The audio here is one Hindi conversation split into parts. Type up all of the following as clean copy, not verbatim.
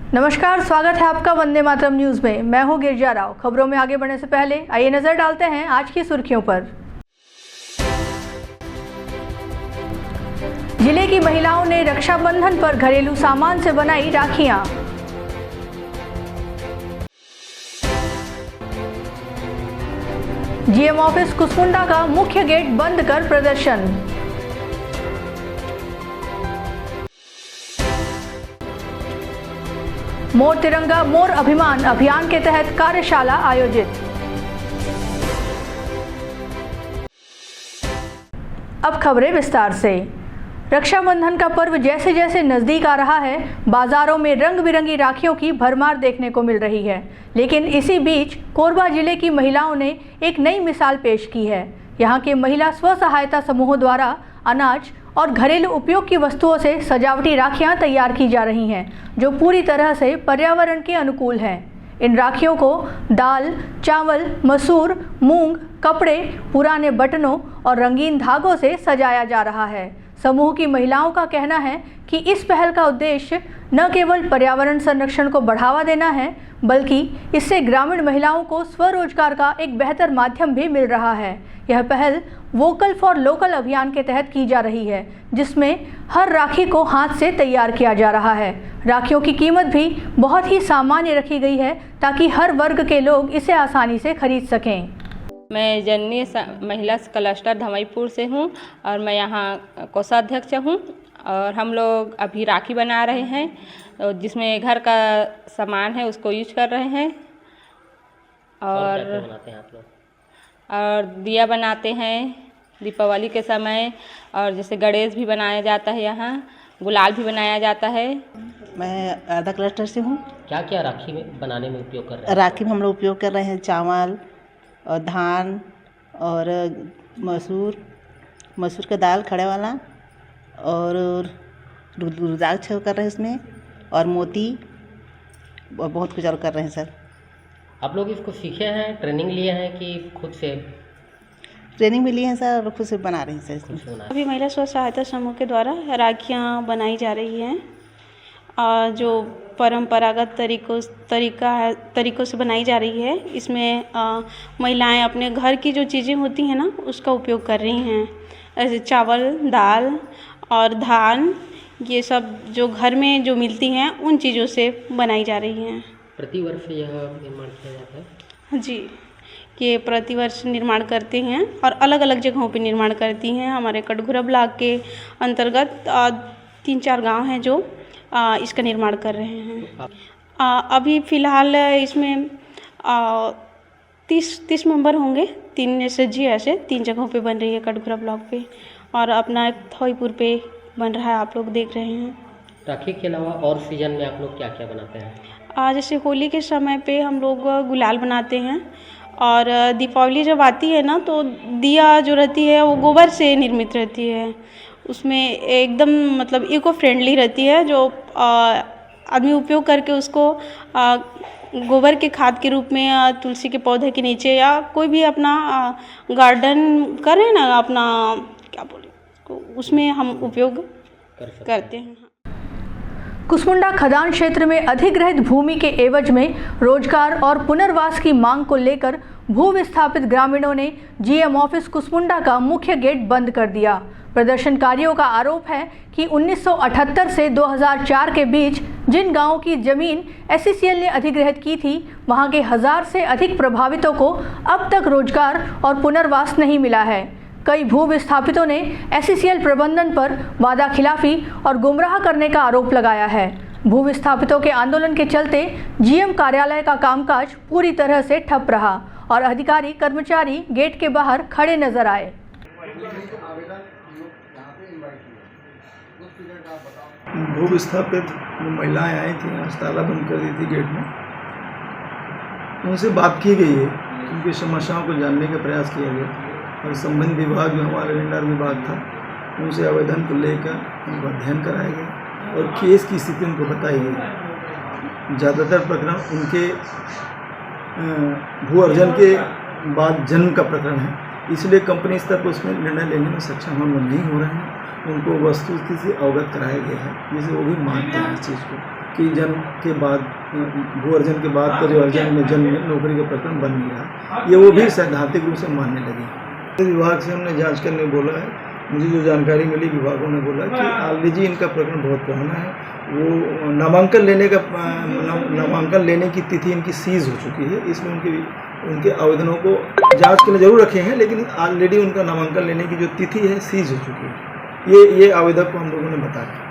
नमस्कार, स्वागत है आपका वंदे मातरम न्यूज में। मैं हूं गिरजा राव। खबरों में आगे बढ़ने से पहले आइए नजर डालते हैं आज की सुर्खियों पर। जिले की महिलाओं ने रक्षाबंधन पर घरेलू सामान से बनाई राखियां। जीएम ऑफिस कुसमुंडा का मुख्य गेट बंद कर प्रदर्शन। मोर तिरंगा मोर अभिमान अभियान के तहत कार्यशाला आयोजित। अब खबरें विस्तार से। रक्षाबंधन का पर्व जैसे जैसे नजदीक आ रहा है, बाजारों में रंग बिरंगी राखियों की भरमार देखने को मिल रही है। लेकिन इसी बीच कोरबा जिले की महिलाओं ने एक नई मिसाल पेश की है। यहाँ के महिला स्व सहायता समूहों द्वारा अनाज और घरेलू उपयोग की वस्तुओं से सजावटी राखियां तैयार की जा रही हैं, जो पूरी तरह से पर्यावरण के अनुकूल हैं। इन राखियों को दाल, चावल, मसूर, मूंग, कपड़े, पुराने बटनों और रंगीन धागों से सजाया जा रहा है। समूह की महिलाओं का कहना है कि इस पहल का उद्देश्य न केवल पर्यावरण संरक्षण को बढ़ावा देना है, बल्कि इससे ग्रामीण महिलाओं को स्वरोजगार का एक बेहतर माध्यम भी मिल रहा है। यह पहल वोकल फॉर लोकल अभियान के तहत की जा रही है, जिसमें हर राखी को हाथ से तैयार किया जा रहा है। राखियों की कीमत भी बहुत ही सामान्य रखी गई है, ताकि हर वर्ग के लोग इसे आसानी से खरीद सकें। मैं जननी महिला क्लस्टर धमईपुर से हूँ और मैं यहाँ कोषाध्यक्ष हूँ। और हम लोग अभी राखी बना रहे हैं, जिसमें घर का सामान है उसको यूज कर रहे हैं। और क्या बनाते हैं आप लोग? और दिया बनाते हैं दीपावली के समय, और जैसे गणेश भी बनाया जाता है, यहाँ गुलाल भी बनाया जाता है। मैं आधा क्लस्टर से हूँ। क्या क्या राखी में बनाने में उपयोग कर रहे हैं? राखी में हम लोग उपयोग कर रहे हैं चावल और धान और मसूर का दाल खड़े वाला, और रुद्राक्ष कर रहे हैं इसमें, और मोती और बहुत कुछ और कर रहे हैं सर। आप लोग इसको सीखे हैं, ट्रेनिंग लिए हैं कि खुद से? ट्रेनिंग भी लिए हैं सर और खुद से बना रहे हैं सर इसमें। अभी महिला स्व सहायता समूह के द्वारा राखियाँ बनाई जा रही हैं, जो परंपरागत तरीकों से बनाई जा रही है। इसमें महिलाएं अपने घर की जो चीज़ें होती हैं ना, उसका उपयोग कर रही हैं। ऐसे चावल, दाल और धान, ये सब जो घर में जो मिलती हैं, उन चीज़ों से बनाई जा रही हैं। प्रतिवर्ष यह निर्माण किया जाता है? जी, ये प्रतिवर्ष निर्माण करते हैं और अलग अलग जगहों पे निर्माण करती हैं। हमारे कटघोरा ब्लॉक के अंतर्गत 3-4 गांव हैं जो इसका निर्माण कर रहे हैं। अभी फ़िलहाल इसमें 30 मेंबर होंगे। 3 SHG ऐसे 3 जगहों पे बन रही है कटघोरा ब्लॉक पे, और अपना एक थोईपुर पे बन रहा है, आप लोग देख रहे हैं। राखी के अलावा और सीजन में आप लोग क्या क्या बनाते हैं? जैसे होली के समय पे हम लोग गुलाल बनाते हैं, और दीपावली जब आती है ना, तो दिया जो रहती है वो गोबर से निर्मित रहती है। उसमें एकदम मतलब इको फ्रेंडली रहती है, जो आदमी उपयोग करके उसको गोबर के खाद के रूप में तुलसी के पौधे के नीचे, या कोई भी अपना गार्डन करें ना, अपना क्या बोले, उसमें हम उपयोग करते हैं। कुसमुंडा खदान क्षेत्र में अधिग्रहित भूमि के एवज में रोजगार और पुनर्वास की मांग को लेकर भू विस्थापित ग्रामीणों ने जीएम ऑफिस कुसमुंडा का मुख्य गेट बंद कर दिया। प्रदर्शनकारियों का आरोप है कि 1978 से 2004 के बीच जिन गांवों की जमीन SCCL ने अधिग्रहित की थी, वहां के 1000 से अधिक प्रभावितों को अब तक रोजगार और पुनर्वास नहीं मिला है। कई भू विस्थापितों ने SCCL प्रबंधन पर वादा खिलाफी और गुमराह करने का आरोप लगाया है। भू विस्थापितों के आंदोलन के चलते GM कार्यालय का कामकाज पूरी तरह से ठप रहा और अधिकारी कर्मचारी गेट के बाहर खड़े नजर आए। भू विस्थापित जो महिलाएं आई थी, ताला बंद कर दी थी गेट में, उनसे बात की गई है, उनकी समस्याओं को जानने का प्रयास किया गया, और संबंधित विभाग जो हमारे वेंडर विभाग था, उनसे आवेदन को लेकर उनको अध्ययन कराया गया और केस की स्थिति उनको बताई गई। ज़्यादातर प्रकरण उनके भू अर्जन के बाद जन्म का प्रकरण है, इसलिए कंपनी स्तर पर उसमें निर्णय लेने में सक्षम हम लोग नहीं हो रहे हैं। उनको वस्तुस्थिति से अवगत कराया गया है, जिसे वो भी मानते हैं इस चीज़ को। कि जन्म के बाद भू अर्जन के बाद का जो अर्जन में जन्म में नौकरी का प्रकरण बन नहीं रहा, ये वो भी सैद्धांतिक रूप से मानने लगे। विभाग से हमने जांच करने बोला है, मुझे जो जानकारी मिली विभागों ने बोला कि ऑलरेडी इनका प्रकरण बहुत पुराना है, वो नामांकन लेने की तिथि इनकी सीज हो चुकी है, इसमें उनके आवेदनों को जांच के लिए जरूर रखे हैं, लेकिन ऑलरेडी उनका नामांकन लेने की जो तिथि है सीज हो चुकी है। ये आवेदक को हम लोगों ने बताया।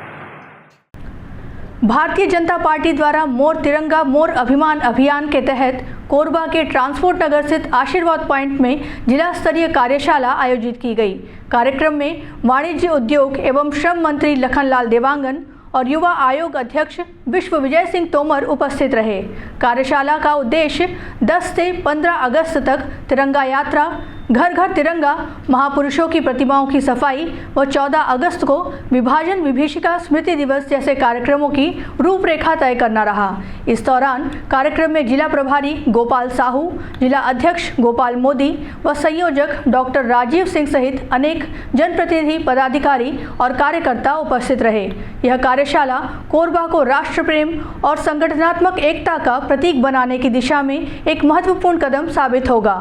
भारतीय जनता पार्टी द्वारा मोर तिरंगा मोर अभिमान अभियान के तहत कोरबा के ट्रांसपोर्ट नगर स्थित आशीर्वाद पॉइंट में जिला स्तरीय कार्यशाला आयोजित की गई। कार्यक्रम में वाणिज्य उद्योग एवं श्रम मंत्री लखनलाल देवांगन और युवा आयोग अध्यक्ष विश्व विजय सिंह तोमर उपस्थित रहे। कार्यशाला का उद्देश्य 10 से 15 अगस्त तक तिरंगा यात्रा, घर घर तिरंगा, महापुरुषों की प्रतिमाओं की सफाई व 14 अगस्त को विभाजन विभीषिका स्मृति दिवस जैसे कार्यक्रमों की रूपरेखा तय करना रहा। इस दौरान कार्यक्रम में जिला प्रभारी गोपाल साहू, जिला अध्यक्ष गोपाल मोदी व संयोजक डॉक्टर राजीव सिंह सहित अनेक जनप्रतिनिधि, पदाधिकारी और कार्यकर्ता उपस्थित रहे। यह कार्यशाला कोरबा को राष्ट्र प्रेम और संगठनात्मक एकता का प्रतीक बनाने की दिशा में एक महत्वपूर्ण कदम साबित होगा।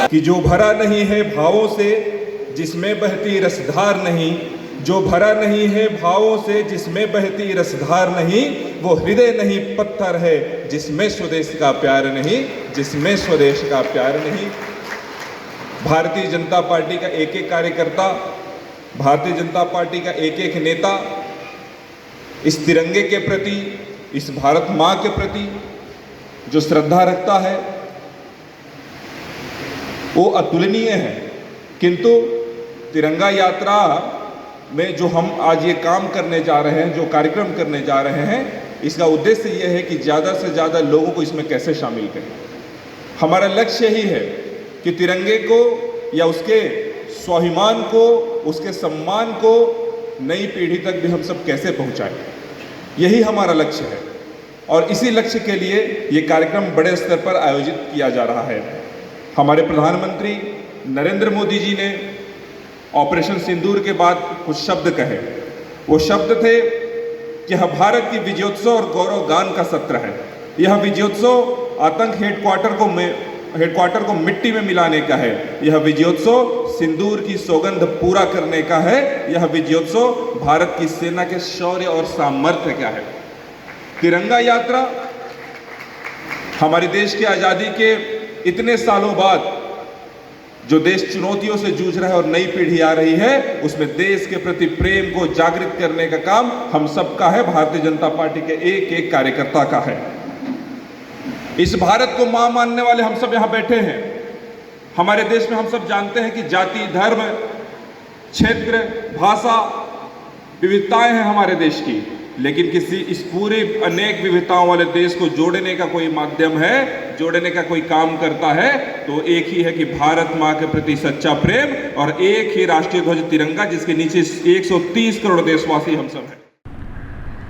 कि जो भरा नहीं है भावों से जिसमें बहती रसधार नहीं, जो भरा नहीं है भावों से जिसमें बहती रसधार नहीं, वो हृदय नहीं पत्थर है जिसमें स्वदेश का प्यार नहीं, जिसमें स्वदेश का प्यार नहीं। भारतीय जनता पार्टी का एक एक कार्यकर्ता, भारतीय जनता पार्टी का एक एक नेता इस तिरंगे के प्रति, इस भारत माँ के प्रति जो श्रद्धा रखता है वो अतुलनीय है। किंतु तिरंगा यात्रा में जो हम आज ये काम करने जा रहे हैं, जो कार्यक्रम करने जा रहे हैं, इसका उद्देश्य ये है कि ज़्यादा से ज़्यादा लोगों को इसमें कैसे शामिल करें। हमारा लक्ष्य यही है कि तिरंगे को या उसके स्वाभिमान को, उसके सम्मान को नई पीढ़ी तक भी हम सब कैसे पहुँचाएं, यही हमारा लक्ष्य है। और इसी लक्ष्य के लिए ये कार्यक्रम बड़े स्तर पर आयोजित किया जा रहा है। हमारे प्रधानमंत्री नरेंद्र मोदी जी ने ऑपरेशन सिंदूर के बाद कुछ शब्द कहे। वो शब्द थे कि यह भारत की विजयोत्सव और गौरव गान का सत्र है। यह विजयोत्सव आतंक हेडक्वार्टर को मिट्टी में मिलाने का है। यह विजयोत्सव सिंदूर की सौगंध पूरा करने का है। यह विजयोत्सव भारत की सेना के शौर्य और सामर्थ्य का है। तिरंगा यात्रा हमारे देश की आज़ादी के इतने सालों बाद जो देश चुनौतियों से जूझ रहा है और नई पीढ़ी आ रही है, उसमें देश के प्रति प्रेम को जागृत करने का काम हम सबका है, भारतीय जनता पार्टी के एक एक कार्यकर्ता का है। इस भारत को मां मानने वाले हम सब यहां बैठे हैं। हमारे देश में हम सब जानते हैं कि जाति, धर्म, क्षेत्र, भाषा, विविधताएं हैं हमारे देश की, लेकिन किसी इस पूरी अनेक विविधताओं वाले देश को जोड़ने का कोई माध्यम है, जोड़ने का कोई काम करता है तो एक ही है कि भारत माँ के प्रति सच्चा प्रेम और एक ही राष्ट्रीय ध्वज तिरंगा, जिसके नीचे 130 करोड़ देशवासी हम सब हैं।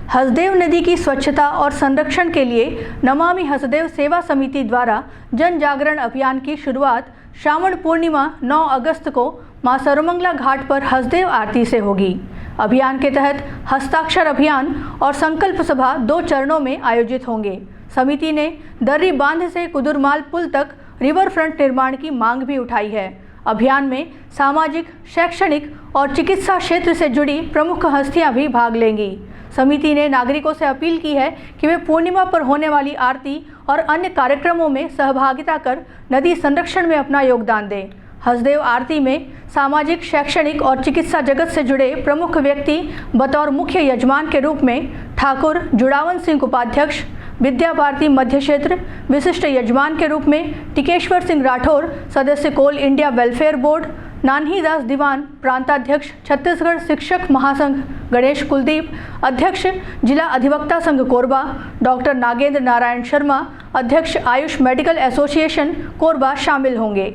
हसदेव नदी की स्वच्छता और संरक्षण के लिए नमामि हसदेव सेवा समिति द्वारा जन जागरण अभियान की शुरुआत श्रावण पूर्णिमा 9 अगस्त को मां सर्वमंगला घाट पर हसदेव आरती से होगी। अभियान के तहत हस्ताक्षर अभियान और संकल्प सभा 2 चरणों में आयोजित होंगे। समिति ने दर्री बांध से कुदुरमाल पुल तक रिवर फ्रंट निर्माण की मांग भी उठाई है। अभियान में सामाजिक, शैक्षणिक और चिकित्सा क्षेत्र से जुड़ी प्रमुख हस्तियां भी भाग लेंगी। समिति ने नागरिकों से अपील की है कि वे पूर्णिमा पर होने वाली आरती और अन्य कार्यक्रमों में सहभागिता कर नदी संरक्षण में अपना योगदान दें। हसदेव आरती में सामाजिक, शैक्षणिक और चिकित्सा जगत से जुड़े प्रमुख व्यक्ति बतौर मुख्य यजमान के रूप में ठाकुर जुड़ावन सिंह उपाध्यक्ष, विद्या भारती मध्य क्षेत्र विशिष्ट यजमान के रूप में टिकेश्वर सिंह राठौर, सदस्य कोल इंडिया वेलफेयर बोर्ड, नान्ही दास दीवान प्रांताध्यक्ष छत्तीसगढ़ शिक्षक महासंघ गणेश कुलदीप, अध्यक्ष जिला अधिवक्ता संघ कोरबा डॉक्टर नागेंद्र नारायण शर्मा, अध्यक्ष आयुष मेडिकल एसोसिएशन कोरबा शामिल होंगे।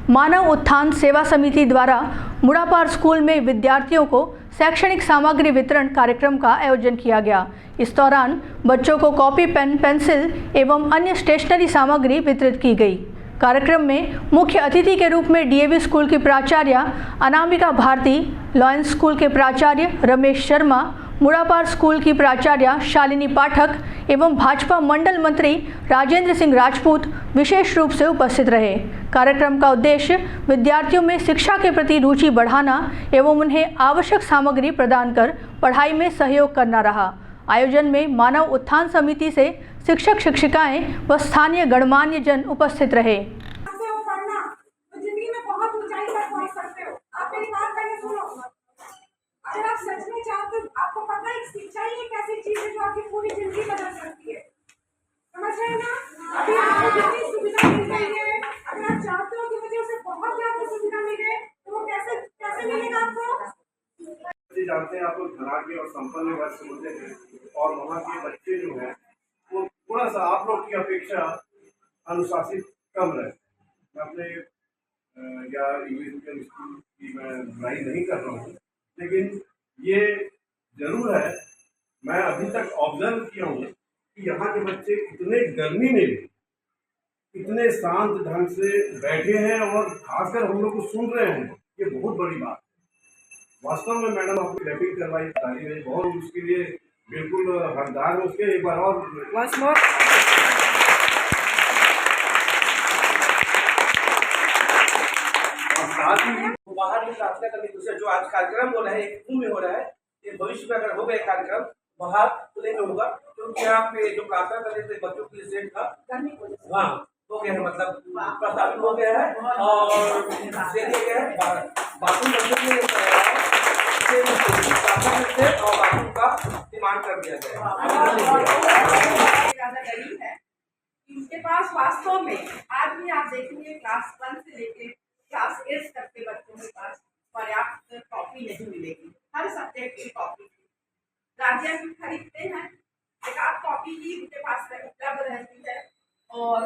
मानव उत्थान सेवा समिति द्वारा मुड़ापार स्कूल में विद्यार्थियों को शैक्षणिक सामग्री वितरण कार्यक्रम का आयोजन किया गया। इस दौरान बच्चों को कॉपी, पेन, पेंसिल एवं अन्य स्टेशनरी सामग्री वितरित की गई। कार्यक्रम में मुख्य अतिथि के रूप में डीएवी स्कूल की प्राचार्य अनामिका भारती, लॉयंस स्कूल के प्राचार्य रमेश शर्मा, मुड़ापार स्कूल की प्राचार्य शालिनी पाठक एवं भाजपा मंडल मंत्री राजेंद्र सिंह राजपूत विशेष रूप से उपस्थित रहे। कार्यक्रम का उद्देश्य विद्यार्थियों में शिक्षा के प्रति रुचि बढ़ाना एवं उन्हें आवश्यक सामग्री प्रदान कर पढ़ाई में सहयोग करना रहा। आयोजन में मानव उत्थान समिति से शिक्षक शिक्षिकाएं व स्थानीय गणमान्य जन उपस्थित रहे। अगर आप सच में चाहते हो, आपको पता है शिक्षा ही एक ऐसी चीज है जो आपकी पूरी जिंदगी बदल सकती है, समझ रहे हैं ना। अभी आपको जितनी सुविधा मिल रही है, अगर आप चाहते हो कि मुझे उसे बहुत ज्यादा सुविधा मिले तो वो कैसे कैसे मिलेगा आपको। जानते हैं आप लोग धनाढ्य और संपन्न वर्ग से होते हैं और वहाँ के बच्चे जो हैं वो थोड़ा सा आप लोग की अपेक्षा अनुशासित कम रहे। मैं अपने या इंग्लिश मीडियम स्कूल की मैं बुराई नहीं कर रहा हूँ, लेकिन ये जरूर है, मैं अभी तक ऑब्जर्व किया हूँ कि यहाँ के बच्चे इतने गर्मी में भी इतने शांत ढंग से बैठे हैं और खासकर हम लोग को सुन रहे हैं, ये बहुत बड़ी बात है। वास्तव में मैडम आपको क्लैपिंग करवाई ताली में बहुत, उसके लिए बिल्कुल हकदार है उसके। एक बार और साथ ही बाहर भी प्रार्थना करने दूसरा जो आज कार्यक्रम हो रहा है, एक कुंभ में हो रहा है, ये भविष्य में अगर हो गया कार्यक्रम बाहर खुले में होगा, क्योंकि आप जो प्रार्थना कर रहे थे बच्चों के लिए सेट था, हाँ हो गया है, मतलब प्रस्तावित हो गया है और दे दिया गया है। बाथरूम और बाथरूम का डिमांड कर दिया गया है। उनके पास वास्तव में आज भी आप देखेंगे क्लास 1 से लेकर क्लास 8 तक के बच्चों के पास पर्याप्त कॉपी नहीं मिलेगी। हर सब्जेक्ट की कॉपी गार्जियन खरीदते हैं, एक आध कॉपी ही उनके पास उपलब्ध रहती है और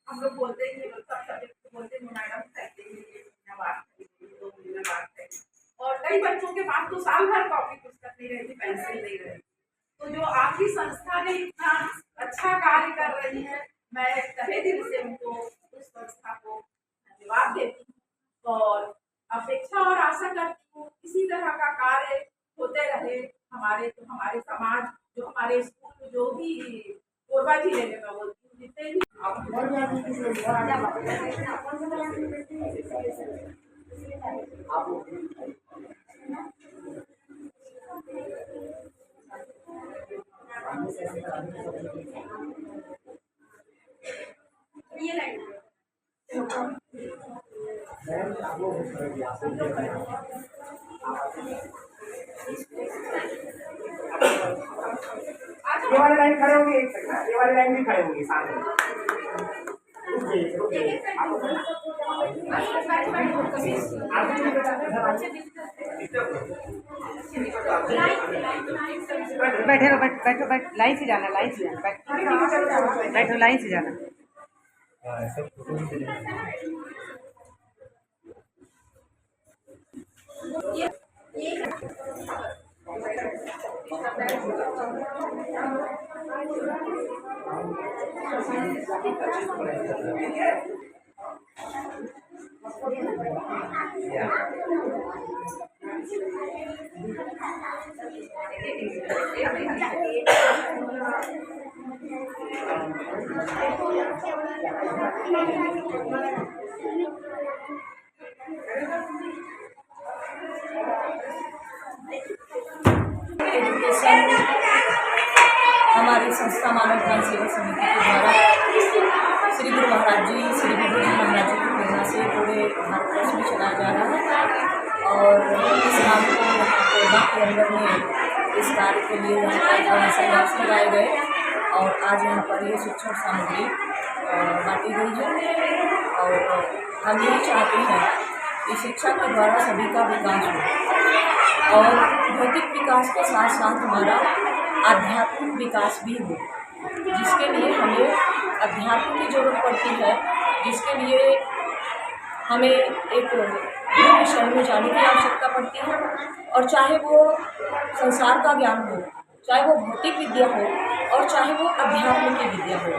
हम लोग बोलते हैं कि सब सब्जेक्ट को बोलते हैं मैडम खरीदेंगे, बात खरीदेंगे, 2 महीने बाद खरीदेंगे। और कई बच्चों के पास तो साल भर कॉपी पुस्तक नहीं रहती, पेंसिल नहीं रहती। तो जो आपकी संस्था ने इतना अच्छा कार्य कर रही है, मैं तहे दिल से उनको उस संस्था को धन्यवाद देती हूँ और अपेक्षा और आशा करती हूँ इसी तरह का कार्य होते रहे हमारे समाज, जो हमारे स्कूल जो भी कोरबा जिले में मैं बोलती हूँ जितने भी ये वाली लाइन खड़े होंगे, एक सेकंड, ये वाली लाइन भी खड़े होंगे साथ में। बैठे रहो, बैठो, लाइन से जाना, बैठो, लाइन से जाना। हमारी संस्था मानव उत्थान सेवा समिति के द्वारा श्री गुरु महाराज जी, श्री विभू जी महाराज जी की प्रेरणा से पूरे भारतवर्ष में चलाया जा रहा है और इस नाम को कोरबा के अंदर में इस कार्य के लिए संघर्ष लगाए गए और आज यहाँ पर ये शिक्षण सामग्री बांटी गई है और हम यही चाहते हैं कि शिक्षा के द्वारा सभी का विकास हो और भौतिक विकास के साथ साथ हमारा आध्यात्मिक विकास भी हो, जिसके लिए हमें अध्यात्म की जरूरत पड़ती है, जिसके लिए हमें एक विषय में जाने की आवश्यकता पड़ती है और चाहे वो संसार का ज्ञान हो चाहे वो भौतिक विद्या हो और चाहे वो अध्यात्म की विद्या हो,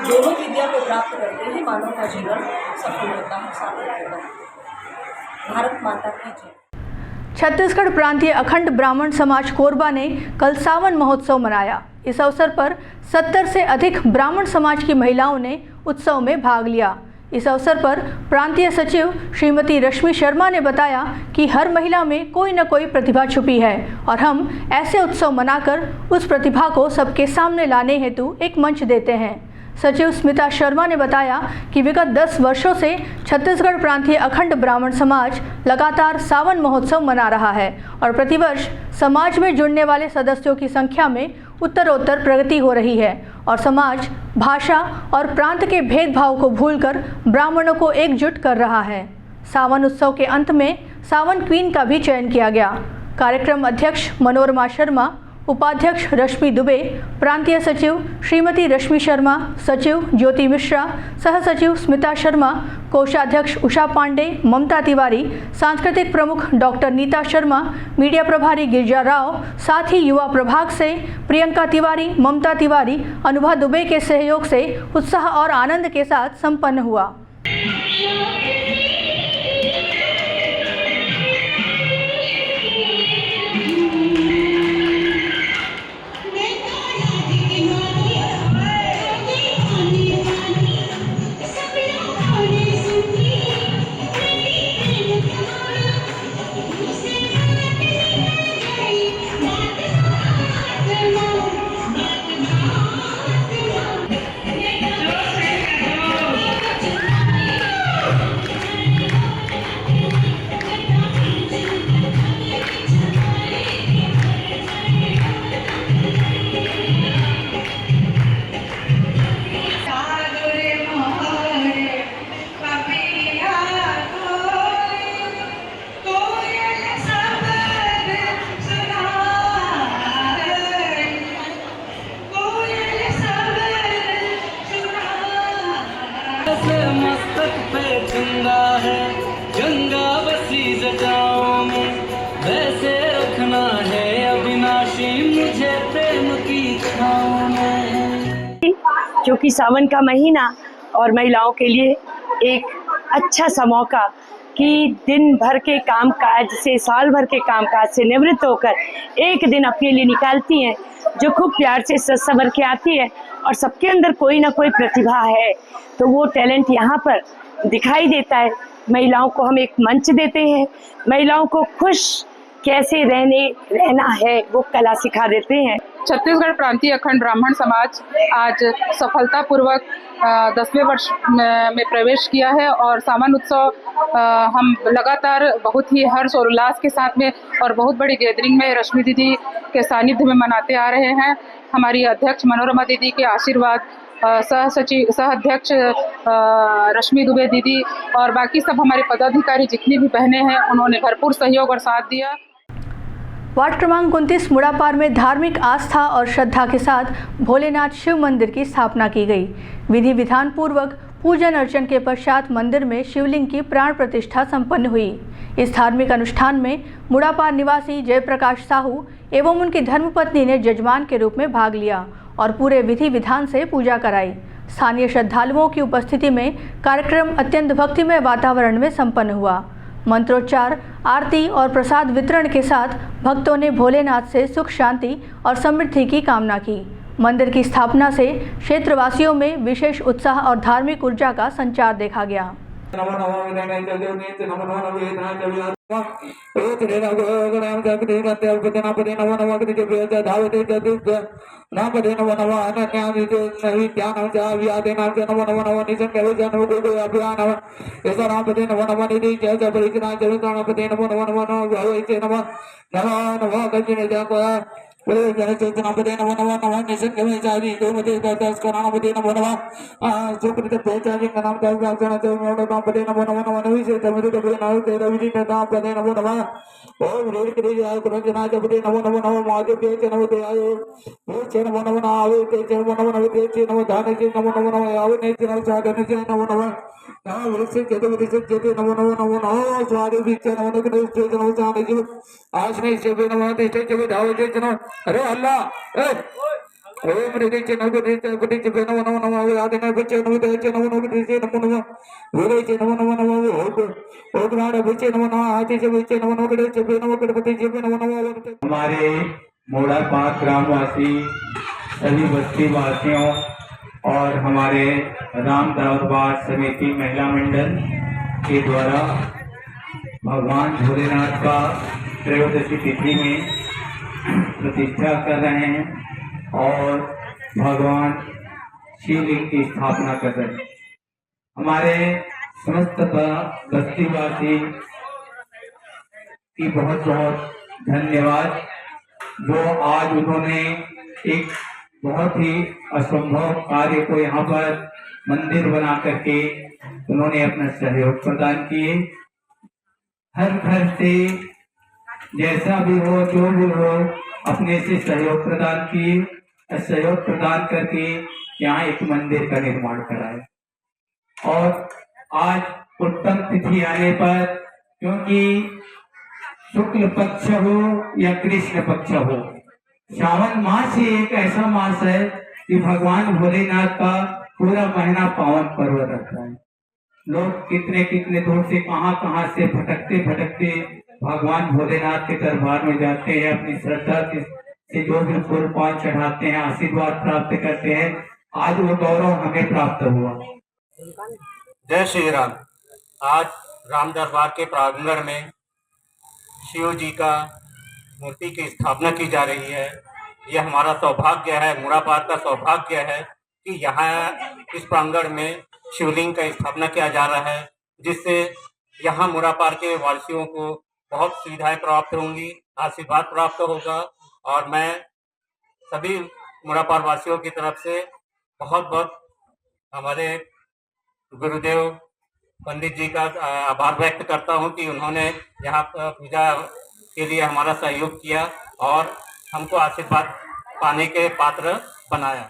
दोनों विद्या को प्राप्त करके ही मानव का जीवन सफल होता है, सार्थक होता है। भारत माता की जय। छत्तीसगढ़ प्रांतीय अखंड ब्राह्मण समाज कोरबा ने कल सावन महोत्सव मनाया। इस अवसर पर 70 से अधिक ब्राह्मण समाज की महिलाओं ने उत्सव में भाग लिया। इस अवसर पर प्रांतीय सचिव श्रीमती रश्मि शर्मा ने बताया कि हर महिला में कोई न कोई प्रतिभा छुपी है और हम ऐसे उत्सव मनाकर उस प्रतिभा को सबके सामने लाने हेतु एक मंच देते हैं। सचिव स्मिता शर्मा ने बताया कि विगत 10 वर्षों से छत्तीसगढ़ प्रांतीय अखंड ब्राह्मण समाज लगातार सावन महोत्सव मना रहा है और प्रतिवर्ष समाज में जुड़ने वाले सदस्यों की संख्या में उत्तरोत्तर प्रगति हो रही है और समाज भाषा और प्रांत के भेदभाव को भूलकर ब्राह्मणों को एकजुट कर रहा है। सावन उत्सव के अंत में सावन क्वीन का भी चयन किया गया। कार्यक्रम अध्यक्ष मनोरमा शर्मा, उपाध्यक्ष रश्मि दुबे, प्रांतीय सचिव श्रीमती रश्मि शर्मा, सचिव ज्योति मिश्रा, सह सचिव स्मिता शर्मा, कोषाध्यक्ष उषा पांडे, ममता तिवारी, सांस्कृतिक प्रमुख डॉक्टर नीता शर्मा, मीडिया प्रभारी गिरिजा राव, साथ ही युवा प्रभाग से प्रियंका तिवारी, ममता तिवारी, अनुभा दुबे के सहयोग से उत्साह और आनंद के साथ संपन्न हुआ। मस्तक पे गंगा है, गंगा बसी जटाओं में, वैसे रखना है अविनाशी मुझे प्रेम की छाओं में। क्योंकि सावन का महीना और महिलाओं के लिए एक अच्छा सा मौका कि दिन भर के कामकाज से, साल भर के कामकाज से निवृत्त होकर एक दिन अपने लिए निकालती हैं, जो खूब प्यार से सज संवर के आती है और सबके अंदर कोई ना कोई प्रतिभा है, तो वो टैलेंट यहाँ पर दिखाई देता है। महिलाओं को हम एक मंच देते हैं, महिलाओं को खुश कैसे रहना है वो कला सिखा देते हैं। छत्तीसगढ़ प्रांतीय अखंड ब्राह्मण समाज आज सफलतापूर्वक 10वें वर्ष में प्रवेश किया है और सावन उत्सव हम लगातार बहुत ही हर्ष और उल्लास के साथ में और बहुत बड़ी गैदरिंग में रश्मि दीदी के सानिध्य में मनाते आ रहे हैं। हमारी अध्यक्ष मनोरमा दीदी के आशीर्वाद, सह अध्यक्ष रश्मि दुबे दीदी और बाकी सब हमारे पदाधिकारी जितनी भी बहनें हैं उन्होंने भरपूर सहयोग और साथ दिया। वार्ड क्रमांक 29 मुड़ापार में धार्मिक आस्था और श्रद्धा के साथ भोलेनाथ शिव मंदिर की स्थापना की गई। विधि विधान पूर्वक पूजन अर्चन के पश्चात मंदिर में शिवलिंग की प्राण प्रतिष्ठा संपन्न हुई। इस धार्मिक अनुष्ठान में मुड़ापार निवासी जयप्रकाश साहू एवं उनकी धर्मपत्नी ने जजमान के रूप में भाग लिया और पूरे विधि विधान से पूजा कराई। स्थानीय श्रद्धालुओं की उपस्थिति में कार्यक्रम अत्यंत भक्तिमय वातावरण में संपन्न हुआ। मंत्रोच्चार, आरती और प्रसाद वितरण के साथ भक्तों ने भोलेनाथ से सुख शांति और समृद्धि की कामना की। मंदिर की स्थापना से क्षेत्रवासियों में विशेष उत्साह और धार्मिक ऊर्जा का संचार देखा गया। अरे अल्लाह ओम ऋषि च नमो ऋषि च नमो नमो नमो आदिने बच्चे नमो च नमो नमो ऋषि नमो नमो वीरे च नमो नमो नमो ओ ग्राण बच्चे नमो नमो हाथी च बच्चे नमो नमो गणेश च नमो गणपति च नमो नमो। हमारे मोड़ापात ग्रामवासी सभी बस्ती वासियों और हमारे राम दरबार समिति महिला मंडल के द्वारा भगवान भोलेनाथ का त्रयोदशी तिथि में प्रतिष्ठा कर रहे हैं और भगवान शिवलिंग की स्थापना कर रहे हैं। हमारे समस्त बस्तीवासी की बहुत बहुत धन्यवाद, जो आज उन्होंने एक बहुत ही असंभव कार्य को यहाँ पर मंदिर बना करके उन्होंने अपना सहयोग प्रदान किए। हर घर से जैसा भी हो जो भी हो अपने से सहयोग प्रदान किए, सहयोग प्रदान करके यहाँ एक मंदिर का निर्माण कराया। और आज उत्तम तिथि आने पर, क्योंकि शुक्ल पक्ष हो या कृष्ण पक्ष हो, श्रावण मास ही एक ऐसा मास है कि भगवान भोलेनाथ का पूरा महीना पावन पर्व रहता है। लोग कितने कितने दूर से कहां से भटकते भटकते भगवान भोलेनाथ के दरबार में जाते हैं, अपनी श्रद्धा से जो भी फूल पान चढ़ाते हैं, आशीर्वाद प्राप्त करते हैं। आज वो गौरव हमें प्राप्त हुआ। जय श्री राम। आज राम दरबार के प्रांगण में शिव जी का मूर्ति की स्थापना की जा रही है। यह हमारा सौभाग्य है, मुड़ापात का सौभाग्य है कि यहाँ इस प्रांगण में शिवलिंग का स्थापना किया जा रहा है, जिससे यहाँ मुड़ापार के वासियों को बहुत सुविधाएं प्राप्त होंगी, आशीर्वाद प्राप्त होगा। और मैं सभी मुड़ापार वासियों की तरफ से बहुत बहुत हमारे गुरुदेव पंडित जी का आभार व्यक्त करता हूँ कि उन्होंने यहाँ पूजा के लिए हमारा सहयोग किया और हमको आशीर्वाद पाने के पात्र बनाया।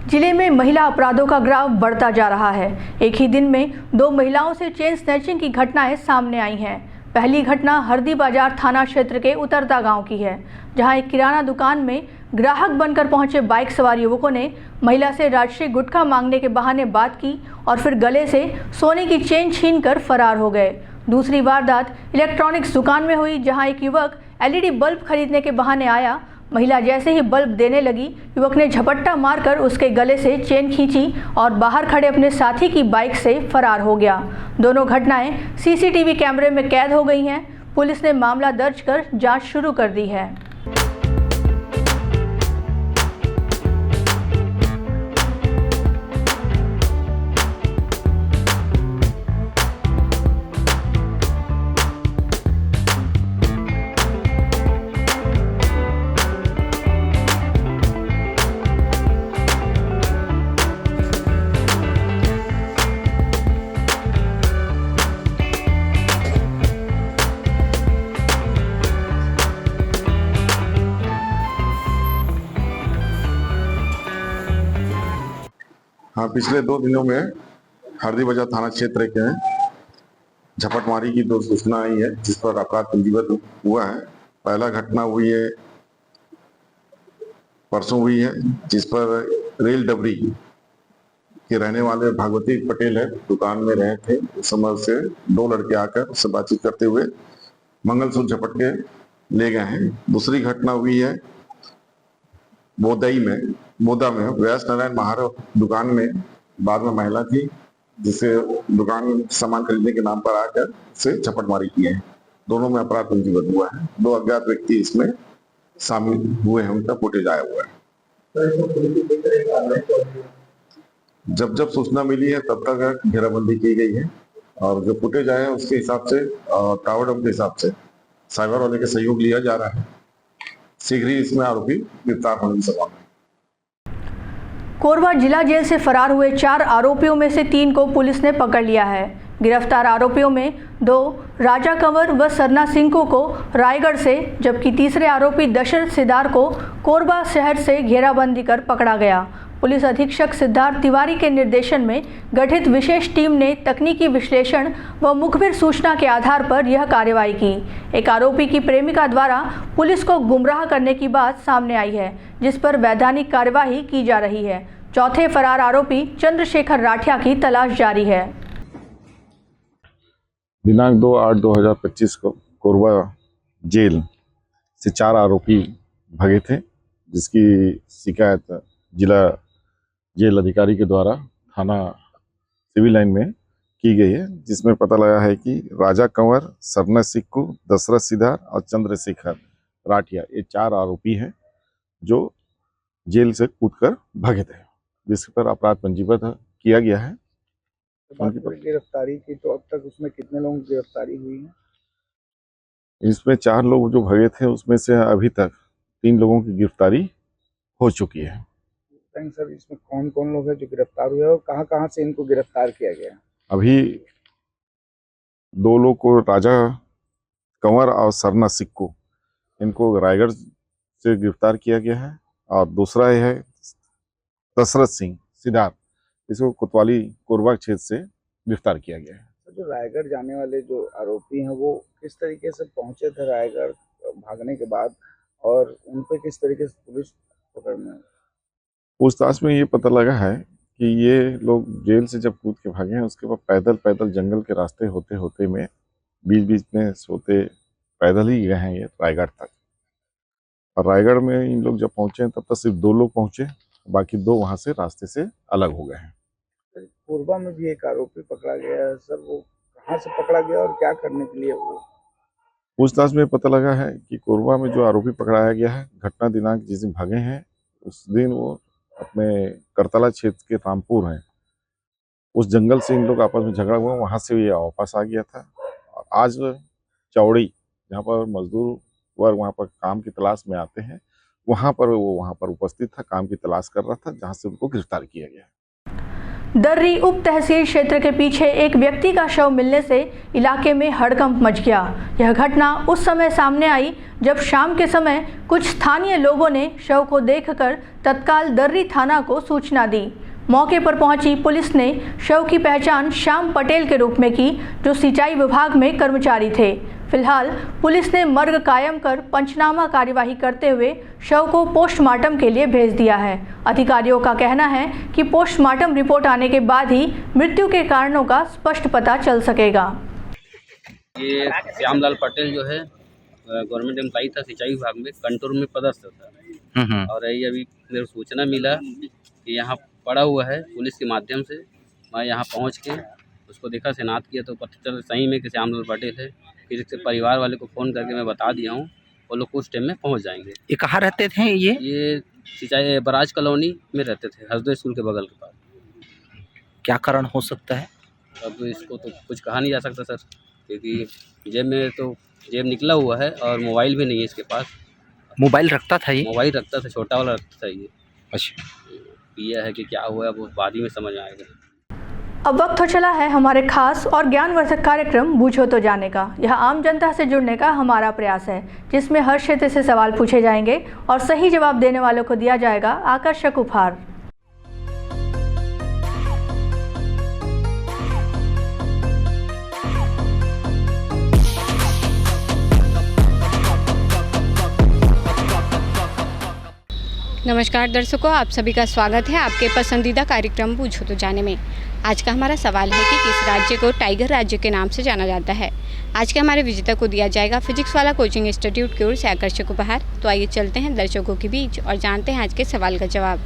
जिले में महिला अपराधों का ग्राफ बढ़ता जा रहा है। एक ही दिन में 2 महिलाओं से चेन स्नैचिंग की घटनाएं सामने आई हैं। पहली घटना हरदी बाजार थाना क्षेत्र के उतरता गांव की है, जहां एक किराना दुकान में ग्राहक बनकर पहुंचे बाइक सवार युवकों ने महिला से राजश्री गुटखा मांगने के बहाने बात की और फिर गले से सोने की चेन छीनकर फरार हो गए। दूसरी वारदात इलेक्ट्रॉनिक्स दुकान में हुई, जहां एक युवक एलईडी बल्ब खरीदने के बहाने आया। महिला जैसे ही बल्ब देने लगी, युवक ने झपट्टा मारकर उसके गले से चेन खींची और बाहर खड़े अपने साथी की बाइक से फरार हो गया। दोनों घटनाएं सीसीटीवी कैमरे में कैद हो गई हैं। पुलिस ने मामला दर्ज कर जांच शुरू कर दी है। हाँ, पिछले 2 दिनों में हरदी बाजार थाना क्षेत्र के झपटमारी की 2 सूचना आई है, जिस पर अपराध पंजीबद्ध हुआ है। पहला घटना हुई है परसों हुई है, जिस पर रेल डबरी के रहने वाले भागवती पटेल है, दुकान में रहे थे। उस समय से 2 लड़के आकर उससे बातचीत करते हुए मंगलसूत्र झपट के ले गए हैं। दूसरी घटना हुई है मोदा में व्यास नारायण महार दुकान में बाद में महिला थी, जिसे दुकान सामान खरीदने के नाम पर आकर से झपटमारी की है। दोनों में अपराध पंजीबद्ध हुआ है। 2 अज्ञात व्यक्ति इसमें शामिल हुए हैं, उनका फुटेज आया हुआ है। जब सूचना मिली है तब तक घेराबंदी की गई है और जो फुटेज आया है उसके हिसाब से टावर डम के हिसाब से साइबर वाले का सहयोग लिया जा रहा है। शीघ्र ही इसमें आरोपी गिरफ्तार होने की संभावना है। कोरबा जिला जेल से फरार हुए 4 आरोपियों में से 3 को पुलिस ने पकड़ लिया है। गिरफ्तार आरोपियों में 2 राजा कंवर व सरना सिंह को रायगढ़ से, जबकि तीसरे आरोपी दशरथ सिदार को कोरबा शहर से घेराबंदी कर पकड़ा गया। पुलिस अधीक्षक सिद्धार्थ तिवारी के निर्देशन में गठित विशेष टीम ने तकनीकी विश्लेषण व मुखबिर सूचना के आधार पर यह कार्रवाई की। एक आरोपी की प्रेमिका द्वारा पुलिस को गुमराह करने की बात सामने आई है, जिस पर वैधानिक कार्यवाही की जा रही है। चौथे फरार आरोपी चंद्रशेखर राठिया की तलाश जारी है। दिनांक 2/8/2025 को कोरबा जेल से 4 आरोपी भगे थे, जिसकी शिकायत जिला जेल अधिकारी के द्वारा थाना सिविल लाइन में की गई है, जिसमें पता लगा है कि राजा कंवर, सरना सिक्कू, दशरथ सिद्धार्थ और चंद्रशेखर राठिया ये 4 आरोपी हैं जो जेल से कूदकर भगे थे, जिस पर अपराध पंजीबद्ध किया गया है। गिरफ्तारी की तो अब तक उसमें कितने लोगों की गिरफ्तारी हुई है? इसमें 4 लोग जो भगे थे उसमें से अभी तक 3 लोगों की गिरफ्तारी हो चुकी है। सर, इसमें कौन कौन लोग हैं जो गिरफ्तार हुए और कहां से इनको गिरफ्तार किया गया? अभी 2 लोग को राजा कंवर और सरना सिक्कू इनको रायगढ़ से गिरफ्तार किया गया है, और दूसरा है दशरथ सिंह सिद्धार्थ, इसको कोतवाली कोरबा क्षेत्र से गिरफ्तार किया गया है। जो रायगढ़ जाने वाले जो आरोपी हैं वो किस तरीके से पहुंचे थे रायगढ़ भागने के बाद, और उन पे किस तरीके से पुलिस पकड़ने? पूछताछ में ये पता लगा है कि ये लोग जेल से जब कूद के भागे हैं उसके बाद पैदल जंगल के रास्ते होते होते में बीच में सोते पैदल ही गए हैं ये रायगढ़ तक, और रायगढ़ में इन लोग जब पहुंचे तब तक सिर्फ 2 लोग पहुंचे, बाकी 2 वहां से रास्ते से अलग हो गए हैं। कोरबा में भी एक आरोपी पकड़ा गया है सर, वो कहाँ से पकड़ा गया और क्या करने के लिए? वो पूछताछ में पता लगा है कि कोरबा में जो आरोपी पकड़ाया गया है, घटना दिनांक जिस दिन भागे हैं उस दिन वो अपने करतला क्षेत्र के रामपुर हैं, उस जंगल से इन लोग आपस में झगड़ा हुआ, वहां से ये वापस आ गया था। और आज चौड़ी, जहाँ पर मजदूर वर्ग वहाँ पर काम की तलाश में आते हैं, वहाँ पर उपस्थित था, काम की तलाश कर रहा था, जहाँ से उनको गिरफ्तार किया गया। दर्री उप तहसील क्षेत्र के पीछे एक व्यक्ति का शव मिलने से इलाके में हड़कंप मच गया। यह घटना उस समय सामने आई जब शाम के समय कुछ स्थानीय लोगों ने शव को देखकर तत्काल दर्री थाना को सूचना दी। मौके पर पहुंची पुलिस ने शव की पहचान श्याम पटेल के रूप में की, जो सिंचाई विभाग में कर्मचारी थे। फिलहाल पुलिस ने मर्ग कायम कर पंचनामा कार्यवाही करते हुए शव को पोस्टमार्टम के लिए भेज दिया है। अधिकारियों का कहना है कि पोस्टमार्टम रिपोर्ट आने के बाद ही मृत्यु के कारणों का स्पष्ट पता चल सकेगा। ये श्यामलाल पटेल जो है गवर्नमेंट एम्प्लॉई था, सिंचाई विभाग में कंट्रोल में पदस्थ था, और ये अभी मेरे सूचना मिला कि यहाँ पड़ा हुआ है। पुलिस के माध्यम से मैं यहाँ पहुँच के उसको देखा, शनाख्त किया तो पता चला सही में कि श्यामलाल पटेल है। फिर इसके परिवार वाले को फ़ोन करके मैं बता दिया हूँ, वो लोग कुछ टाइम में पहुँच जाएंगे। ये कहाँ रहते थे? ये सिंचाई बराज कॉलोनी में रहते थे, हसदो स्कूल के बगल के पास। क्या कारण हो सकता है? अब इसको तो कुछ कहा नहीं जा सकता सर, क्योंकि जेब निकला हुआ है और मोबाइल भी नहीं है इसके पास। मोबाइल रखता था ये? मोबाइल रखता था, छोटा वाला रखता था ये। अच्छा, यह है कि क्या हुआ है वो बाद ही में समझ आएगा। अब वक्त हो चला है हमारे खास और ज्ञानवर्धक कार्यक्रम बूझो तो जाने का। यह आम जनता से जुड़ने का हमारा प्रयास है, जिसमें हर क्षेत्र से सवाल पूछे जाएंगे और सही जवाब देने वालों को दिया जाएगा आकर्षक उपहार। नमस्कार दर्शकों, आप सभी का स्वागत है आपके पसंदीदा कार्यक्रम बूझो तो जाने में। आज का हमारा सवाल है कि किस राज्य को टाइगर राज्य के नाम से जाना जाता है। आज के हमारे विजेता को दिया जाएगा फिजिक्स वाला कोचिंग इंस्टीट्यूट की ओर से आकर्षक उपहार। तो आइए चलते हैं दर्शकों के बीच और जानते हैं आज के सवाल का जवाब।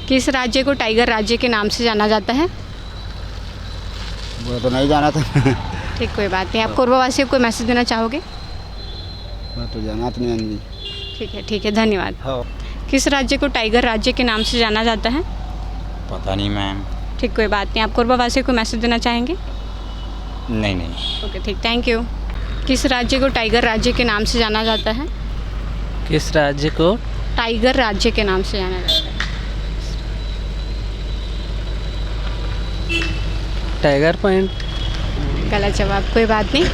किस राज्य को टाइगर राज्य के नाम से जाना जाता है? वो तो नहीं जाना था। ठीक, कोई बात नहीं। आप कोरबा वासियों को मैसेज देना चाहोगे? मैं तो जाना तो नहीं। ठीक है, धन्यवाद। हाँ। किस राज्य को टाइगर राज्य के नाम से जाना जाता है? पता नहीं मैम। ठीक, कोई बात नहीं। आप कोरबा वासियों को मैसेज देना चाहेंगे? नहीं। ओके, ठीक, थैंक यू। किस राज्य को टाइगर राज्य के नाम से जाना जाता है? किस राज्य को टाइगर राज्य के नाम से जाना जाता है? Tiger point. गलत जवाब, कोई बात नहीं।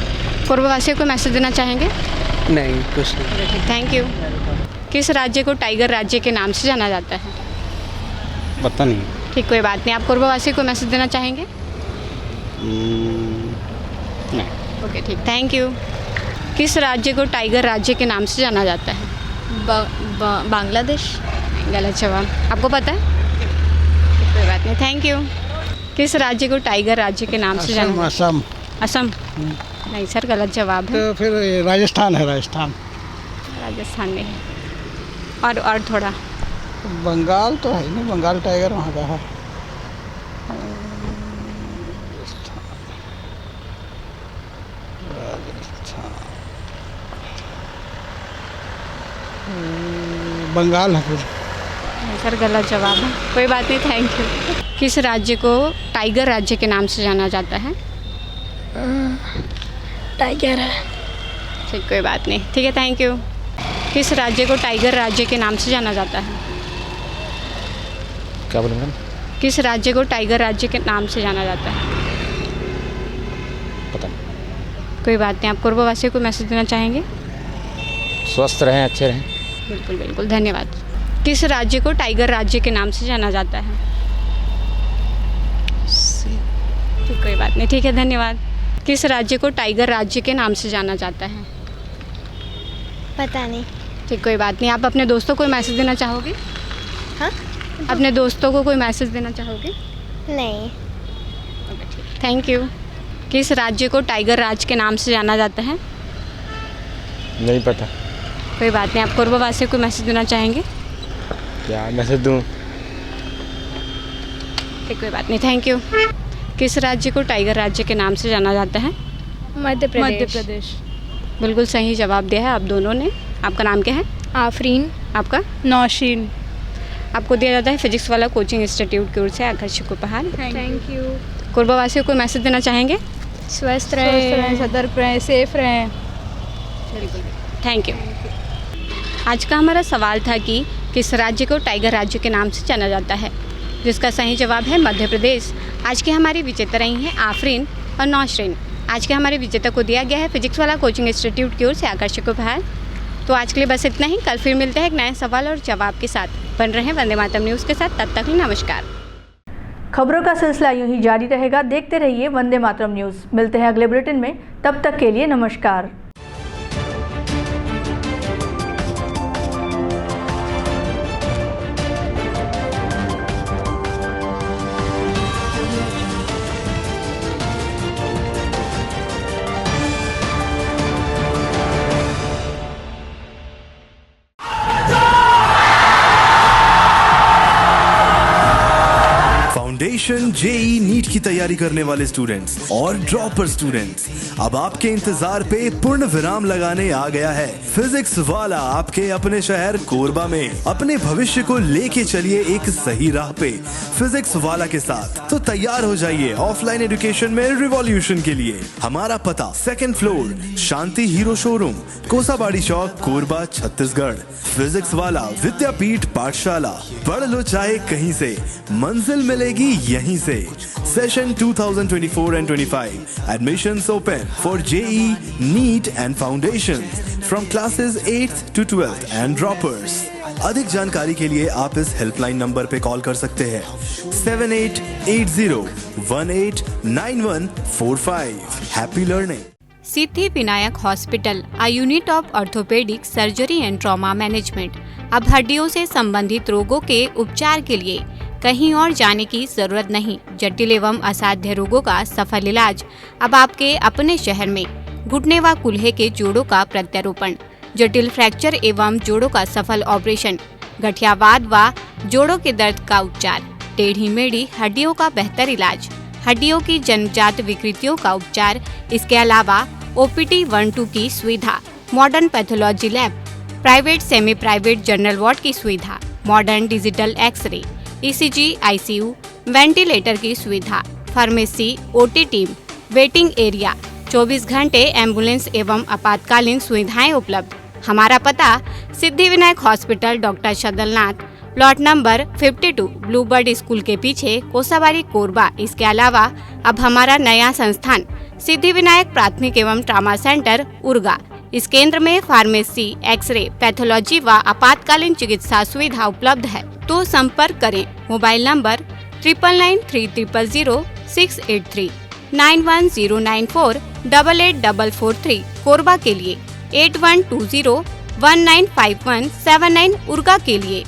कोरबा वासियों को मैसेज देना चाहेंगे? नहीं, कुछ नहीं। ठीक, थैंक यू। किस राज्य को टाइगर राज्य के नाम से जाना जाता है? किस राज्य को टाइगर राज्य के नाम से जाना जाता है? टाइगर राज्य के नाम से जाना जाता है? नहीं, कुछ नहीं। Thank you. किस राज्य को टाइगर राज्य के नाम से जाना जाता है? नहीं, कुछ नहीं। पता नहीं। ठीक, कोई बात नहीं। आप कोरबावासी को मैसेज देना चाहेंगे? नहीं। ओके, ठीक, थैंक यू। किस राज्य को टाइगर राज्य के नाम से जाना जाता है? बांग्लादेश। गलत जवाब। आपको पता है? कोई बात नहीं, थैंक यू। किस राज्य को टाइगर राज्य के नाम से जाना? असम। असम? नहीं सर, गलत जवाब है। तो फिर राजस्थान है। राजस्थान में है। और थोड़ा बंगाल तो है नहीं, बंगाल टाइगर वहाँ का है। बंगाल है फिर। सर गलत जवाब है। कोई बात नहीं, थैंक यू। किस राज्य को टाइगर राज्य के नाम से जाना जाता है? टाइगर है। ठीक, कोई बात नहीं, ठीक है, थैंक यू। किस राज्य को टाइगर राज्य के नाम से जाना जाता है? क्या बोले मैडम? किस राज्य को टाइगर राज्य के नाम से जाना जाता है? पता नहीं। कोई बात नहीं। आप कोरबावासी को मैसेज देना चाहेंगे? स्वस्थ रहें, अच्छे रहें। बिल्कुल बिल्कुल, धन्यवाद। किस राज्य को टाइगर राज्य के नाम से जाना जाता है? ठीक, कोई बात नहीं, ठीक है, धन्यवाद। किस राज्य को टाइगर राज्य के नाम से जाना जाता है? पता नहीं। ठीक, कोई बात नहीं। आप अपने दोस्तों को मैसेज देना चाहोगे? हाँ, अपने दोस्तों को कोई मैसेज देना चाहोगे? नहीं। ओके, ठीक, थैंक यू। किस राज्य को टाइगर राज्य के नाम से जाना जाता है? नहीं पता। कोई बात नहीं। आप कोरबावासी को मैसेज देना चाहेंगे? क्या मैसेज दूँ? ठीक, कोई बात नहीं, थैंक यू। किस राज्य को टाइगर राज्य के नाम से जाना जाता है? मध्य प्रदेश। बिल्कुल सही जवाब दिया है आप दोनों ने। आपका नाम क्या है? आफरीन। आपका? नौशीन। आपको दिया जाता है फिजिक्स वाला कोचिंग इंस्टीट्यूट की ओर से आकर्षक उपहार। Thank you. कोरबावासियों को मैसेज देना चाहेंगे? स्वस्थ रहें, सतर्क रहें, सेफ रहें। बिल्कुल, थैंक यू। आज का हमारा सवाल था कि किस राज्य को टाइगर राज्य के नाम से जाना जाता है, जिसका सही जवाब है मध्य प्रदेश। आज की हमारी विजेता रही हैं आफरीन और नौशरीन। आज के हमारे विजेता को दिया गया है फिजिक्स वाला कोचिंग इंस्टीट्यूट की ओर से आकर्षक उपहार। तो आज के लिए बस इतना ही। कल फिर मिलते हैं एक नए सवाल और जवाब के साथ। बन रहे हैं वंदे मातरम न्यूज़ के साथ। तब तक नमस्कार। खबरों का सिलसिला यूं ही जारी रहेगा। देखते रहिए वंदे मातरम न्यूज़। मिलते हैं अगले बुलेटिन में। तब तक के लिए नमस्कार। फाउंडेशन जेई नीट की तैयारी करने वाले स्टूडेंट्स और ड्रॉपर स्टूडेंट्स, अब आपके इंतजार पे पूर्ण विराम लगाने आ गया है फिजिक्स वाला आपके अपने शहर कोरबा में। अपने भविष्य को लेके चलिए एक सही राह पे फिजिक्स वाला के साथ। तो तैयार हो जाइए ऑफलाइन एजुकेशन में रिवॉल्यूशन के लिए। हमारा पता 2nd फ्लोर शांति हीरो शोरूम, कोसाबाड़ी चौक, कोरबा, छत्तीसगढ़। फिजिक्स वाला विद्यापीठ पाठशाला। पढ़ लो चाहे कहीं से, मंजिल मिलेगी यहीं से। Session 2024 and 25 admissions open for JEE, NEET and Foundations from classes 8th to 12th and droppers। अधिक जानकारी के लिए आप इस हेल्पलाइन नंबर पे कॉल कर सकते हैं 7880189145। Happy learning. Siddhi Vinayak hospital, a unit of orthopedic surgery and trauma management। अब हड्डियों से संबंधित रोगों के उपचार के लिए कहीं और जाने की जरूरत नहीं। जटिल एवं असाध्य रोगों का सफल इलाज अब आपके अपने शहर में। घुटने व कूल्हे के जोड़ों का प्रत्यारोपण, जटिल फ्रैक्चर एवं जोड़ों का सफल ऑपरेशन, गठियावाद व जोड़ों के दर्द का उपचार, टेढ़ी मेढ़ी हड्डियों का बेहतर इलाज, हड्डियों की जन्मजात विकृतियों का उपचार। इसके अलावा OPT 1-2 की सुविधा, modern pathology lab, private semi private general ward की सुविधा, modern digital x ray, ECG, ICU, ventilator की सुविधा, pharmacy, OT team, waiting area, 24 घंटे एम्बुलेंस एवं आपातकालीन सुविधाएं उपलब्ध। हमारा पता Siddhi Vinayak hospital, doctor Shadalnath, plot number 52, Bluebird school के पीछे, कोसाबाड़ी, कोरबा। इसके अलावा अब हमारा नया संस्थान सिद्धि विनायक प्राथमिक एवं ट्रामा सेंटर, उर्गा। इस केंद्र में फार्मेसी, एक्सरे, पैथोलॉजी व आपातकालीन चिकित्सा सुविधा उपलब्ध है। तो संपर्क करें। मोबाइल नंबर 9993000683, 9109488443 कोरबा के लिए, 8120195179 उर्गा के लिए।